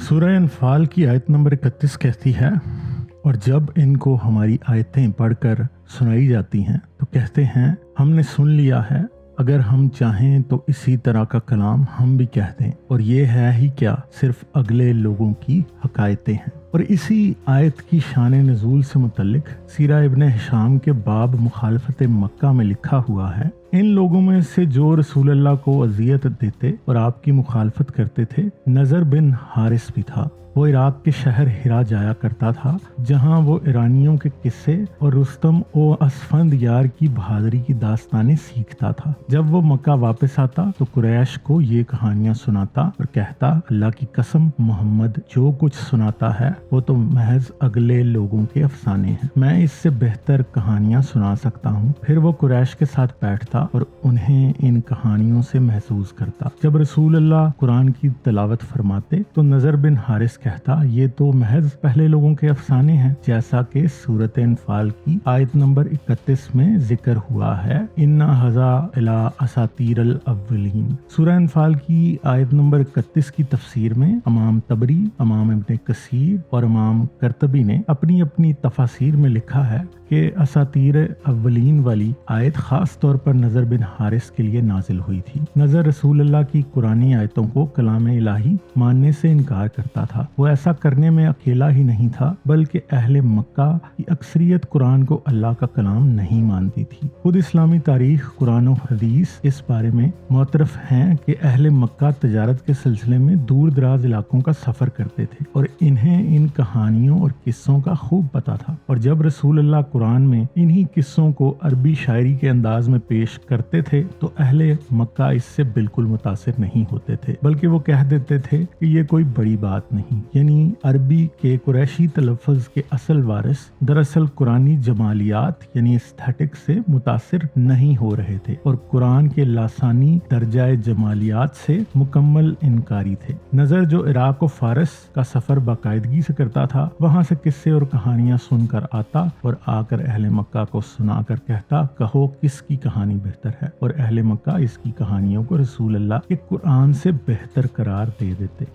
سورہ انفال کی آیت نمبر 31 کہتی ہے، اور جب ان کو ہماری آیتیں پڑھ کر سنائی جاتی ہیں تو کہتے ہیں ہم نے سن لیا ہے، اگر ہم چاہیں تو اسی طرح کا کلام ہم بھی کہہ دیں، اور یہ ہے ہی کیا، صرف اگلے لوگوں کی حکایتیں ہیں۔ اور اسی آیت کی شان نزول سے متعلق سیرہ ابن ہشام کے باب مخالفت مکہ میں لکھا ہوا ہے، ان لوگوں میں سے جو رسول اللہ کو اذیت دیتے اور آپ کی مخالفت کرتے تھے نضر بن حارث بھی تھا۔ وہ عراق کے شہر ہرا جایا کرتا تھا، جہاں وہ ایرانیوں کے قصے اور رستم و اسفند یار کی بہادری کی داستانیں سیکھتا تھا۔ جب وہ مکہ واپس آتا تو قریش کو یہ کہانیاں سناتا اور کہتا، اللہ کی قسم محمد جو کچھ سناتا ہے وہ تو محض اگلے لوگوں کے افسانے ہیں، میں اس سے بہتر کہانیاں سنا سکتا ہوں۔ پھر وہ قریش کے ساتھ بیٹھتا اور انہیں ان کہانیوں سے محظوظ کرتا۔ جب رسول اللہ قرآن کی تلاوت فرماتے تو نضر بن حارث کہتا، یہ تو محض پہلے لوگوں کے افسانے ہیں، جیسا کہ سورۃ انفال کی آیت نمبر 31 میں ذکر ہوا ہے، اِنَّ هَذَا إِلَىٰ أَسَاطِيرِ الْأَوَّلِينَ۔ سورہ انفال کی آیت نمبر 31 کی تفسیر میں امام طبری، امام ابن کثیر اور امام قرطبی نے اپنی اپنی تفاسیر میں لکھا ہے کہ اساطیر اولین والی آیت خاص طور پر نضر بن حارث کے لیے نازل ہوئی تھی۔ نضر رسول اللہ کی قرآنی آیتوں کو کلام الہی ماننے سے انکار کرتا تھا۔ وہ ایسا کرنے میں اکیلا ہی نہیں تھا، بلکہ اہل مکہ کی اکثریت قرآن کو اللہ کا کلام نہیں مانتی تھی۔ خود اسلامی تاریخ، قرآن و حدیث اس بارے میں معترف ہیں کہ اہل مکہ تجارت کے سلسلے میں دور دراز علاقوں کا سفر کرتے تھے اور انہیں ان کہانیوں اور قصوں کا خوب پتہ تھا، اور جب رسول اللہ قرآن میں انہی قصوں کو عربی شاعری کے انداز میں پیش کرتے تھے تو اہل مکہ اس سے بالکل متاثر نہیں ہوتے تھے، بلکہ وہ کہہ دیتے تھے کہ یہ کوئی بڑی بات نہیں۔ یعنی عربی کے قریشی تلفظ کے اصل وارث دراصل قرآنی جمالیات یعنی ایستھیٹک سے متاثر نہیں ہو رہے تھے اور قرآن کے لاسانی درجہ جمالیات سے مکمل انکاری تھے۔ نظر جو عراق و فارس کا سفر باقاعدگی سے کرتا تھا، وہاں سے قصے اور کہانیاں سن کر آتا اور آ کر اہل مکہ کو سنا کر کہتا، کہو کس کی کہانی بہتر ہے، اور اہل مکہ اس کی کہانیوں کو رسول اللہ کے قرآن سے بہتر قرار دے دیتے۔